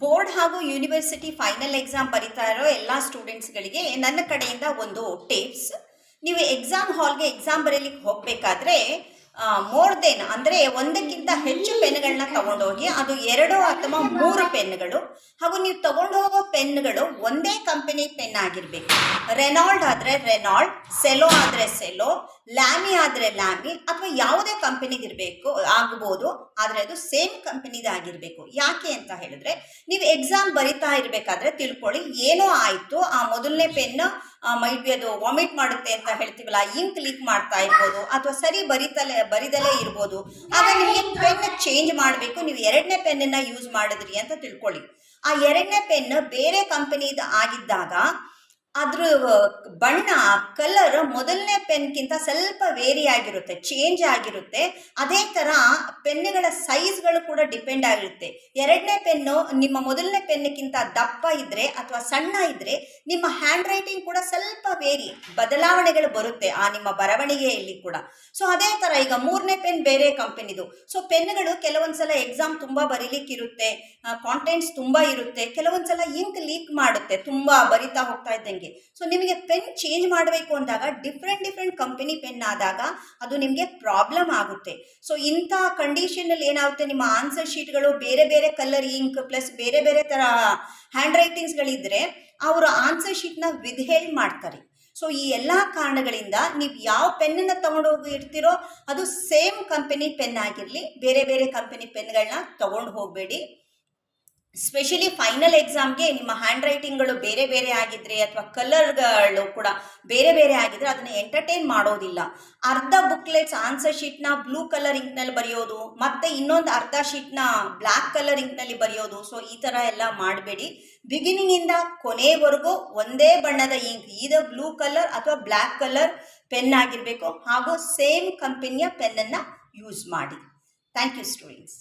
Board ಹಾಗೂ university final exam ಬರಿತಾ ಇರೋ ಎಲ್ಲ ಸ್ಟೂಡೆಂಟ್ಸ್ಗಳಿಗೆ ನನ್ನ ಕಡೆಯಿಂದ ಒಂದು ಟಿಪ್ಸ್. ನೀವು ಎಕ್ಸಾಮ್ ಹಾಲ್ಗೆ ಎಕ್ಸಾಮ್ ಬರೀಲಿಕ್ಕೆ ಹೋಗಬೇಕಾದ್ರೆ ಮೋರ್ ದೆನ್ ಅಂದರೆ ಒಂದಕ್ಕಿಂತ ಹೆಚ್ಚು ಪೆನ್ಗಳನ್ನ ತಗೊಂಡೋಗಿ, ಅದು 2 ಅಥವಾ 3 ಪೆನ್ಗಳು. ಹಾಗೂ ನೀವು ತಗೊಂಡು ಹೋಗೋ ಪೆನ್ಗಳು ಒಂದೇ ಕಂಪನಿ ಪೆನ್ ಆಗಿರಬೇಕು. ರೆನಾಲ್ಡ್ ಆದರೆ ರೆನಾಲ್ಡ್, ಸೆಲೋ ಆದರೆ ಸೆಲೋ, ಲ್ಯಾಮಿ ಆದರೆ ಲ್ಯಾಮಿ, ಅಥವಾ ಯಾವುದೇ ಕಂಪನಿದಿರಬೇಕು ಆಗ್ಬೋದು, ಆದರೆ ಅದು ಸೇಮ್ ಕಂಪನಿದಾಗಿರಬೇಕು. ಯಾಕೆ ಅಂತ ಹೇಳಿದ್ರೆ, ನೀವು ಎಕ್ಸಾಮ್ ಬರಿತಾ ಇರಬೇಕಾದ್ರೆ ತಿಳ್ಕೊಳ್ಳಿ, ಏನೋ ಆಯಿತು, ಆ ಮೊದಲನೇ ಪೆನ್ ಮೈಟ್ ಬಿ ಅದು ವಾಮಿಟ್ ಮಾಡುತ್ತೆ ಅಂತ ಹೇಳ್ತೀವಲ್ಲ, ಇಂಕ್ ಲೀಕ್ ಮಾಡ್ತಾ ಇರ್ಬೋದು, ಅಥವಾ ಸರಿ ಬರಿದಲೇ ಇರ್ಬೋದು. ಆಗ ನಿಮಗೆ ಪೆನ್ ಚೇಂಜ್ ಮಾಡಬೇಕು. ನೀವು 2ನೇ ಪೆನ್ನನ್ನು ಯೂಸ್ ಮಾಡಿದ್ರಿ ಅಂತ ತಿಳ್ಕೊಳ್ಳಿ. ಆ 2ನೇ ಪೆನ್ ಬೇರೆ ಕಂಪನಿದು ಆಗಿದ್ದಾಗ ಅದ್ರ ಬಣ್ಣ, ಕಲರ್ ಮೊದಲನೇ ಪೆನ್ಗಿಂತ ಸ್ವಲ್ಪ ವೇರಿ ಆಗಿರುತ್ತೆ, ಚೇಂಜ್ ಆಗಿರುತ್ತೆ. ಅದೇ ಥರ ಪೆನ್ನುಗಳ ಸೈಜ್ಗಳು ಕೂಡ ಡಿಪೆಂಡ್ ಆಗಿರುತ್ತೆ. 2ನೇ ಪೆನ್ನು ನಿಮ್ಮ ಮೊದಲನೇ ಪೆನ್ನಿಗಿಂತ ದಪ್ಪ ಇದ್ದರೆ ಅಥವಾ ಸಣ್ಣ ಇದ್ದರೆ ನಿಮ್ಮ ಹ್ಯಾಂಡ್ ರೈಟಿಂಗ್ ಕೂಡ ಸ್ವಲ್ಪ ಬದಲಾವಣೆಗಳು ಬರುತ್ತೆ ಆ ನಿಮ್ಮ ಬರವಣಿಗೆಯಲ್ಲಿ ಕೂಡ. ಸೊ ಅದೇ ಥರ ಈಗ 3ನೇ ಪೆನ್ ಬೇರೆ ಕಂಪನಿದು. ಸೊ ಪೆನ್ನುಗಳು ಕೆಲವೊಂದ್ಸಲ ಎಕ್ಸಾಮ್ ತುಂಬ ಬರೀಲಿಕ್ಕಿರುತ್ತೆ, ಕಾಂಟೆಂಟ್ಸ್ ತುಂಬ ಇರುತ್ತೆ, ಕೆಲವೊಂದ್ಸಲ ಇಂಕ್ ಲೀಕ್ ಮಾಡುತ್ತೆ ತುಂಬ ಬರಿತಾ ಹೋಗ್ತಾ ಇದ್ದಂಗೆ. ಸೊ ನಿಮಗೆ ಪೆನ್ ಚೇಂಜ್ ಮಾಡಬೇಕು ಅಂದಾಗ ಡಿಫ್ರೆಂಟ್ ಕಂಪನಿ ಪೆನ್ ಆದಾಗ ಅದು ನಿಮಗೆ ಪ್ರಾಬ್ಲಮ್ ಆಗುತ್ತೆ. ಸೊ ಇಂಥ ಕಂಡೀಷನಲ್ಲಿ ಏನಾಗುತ್ತೆ, ನಿಮ್ಮ ಆನ್ಸರ್ ಶೀಟ್ಗಳು ಬೇರೆ ಬೇರೆ ಕಲರ್ ಇಂಕ್ ಪ್ಲಸ್ ಬೇರೆ ಬೇರೆ ಥರ ಹ್ಯಾಂಡ್ ರೈಟಿಂಗ್ಸ್ಗಳಿದ್ರೆ ಅವರು ಆನ್ಸರ್ ಶೀಟ್ನ ವಿದ್ಹೇಲ್ಡ್ ಮಾಡ್ತಾರೆ. ಸೊ ಈ ಎಲ್ಲ ಕಾರಣಗಳಿಂದ ನೀವು ಯಾವ ಪೆನ್ನನ್ನು ತಗೊಂಡೋಗಿರ್ತೀರೋ ಅದು ಸೇಮ್ ಕಂಪನಿ ಪೆನ್ ಆಗಿರಲಿ, ಬೇರೆ ಬೇರೆ ಕಂಪನಿ ಪೆನ್ಗಳನ್ನ ತಗೊಂಡು ಹೋಗಬೇಡಿ. ಸ್ಪೆಷಲಿ ಫೈನಲ್ ಎಕ್ಸಾಮ್ಗೆ ನಿಮ್ಮ ಹ್ಯಾಂಡ್ ರೈಟಿಂಗ್ಗಳು ಬೇರೆ ಬೇರೆ ಆಗಿದ್ರೆ ಅಥವಾ ಕಲರ್ಗಳು ಕೂಡ ಬೇರೆ ಬೇರೆ ಆಗಿದ್ರೆ ಅದನ್ನು ಎಂಟರ್ಟೈನ್ ಮಾಡೋದಿಲ್ಲ. ಅರ್ಧ ಬುಕ್ಲೆಟ್ಸ್ ಆನ್ಸರ್ ಶೀಟ್ನ ಬ್ಲೂ ಕಲರ್ ಇಂಕ್ನಲ್ಲಿ ಬರೆಯೋದು, ಮತ್ತೆ ಇನ್ನೊಂದು ಅರ್ಧ ಶೀಟ್ನ ಬ್ಲ್ಯಾಕ್ ಕಲರ್ ಇಂಕ್ನಲ್ಲಿ ಬರೆಯೋದು. ಸೊ ಈ ಥರ ಎಲ್ಲ ಮಾಡಬೇಡಿ. ಬಿಗಿನಿಂಗಿಂದ ಕೊನೆವರೆಗೂ ಒಂದೇ ಬಣ್ಣದ ಇಂಕ್, ಇದು ಬ್ಲೂ ಕಲರ್ ಅಥವಾ ಬ್ಲ್ಯಾಕ್ ಕಲರ್ ಪೆನ್ ಆಗಿರಬೇಕು, ಹಾಗೂ ಸೇಮ್ ಕಂಪನಿಯ ಪೆನ್ನನ್ನು ಯೂಸ್ ಮಾಡಿ. Thank you students.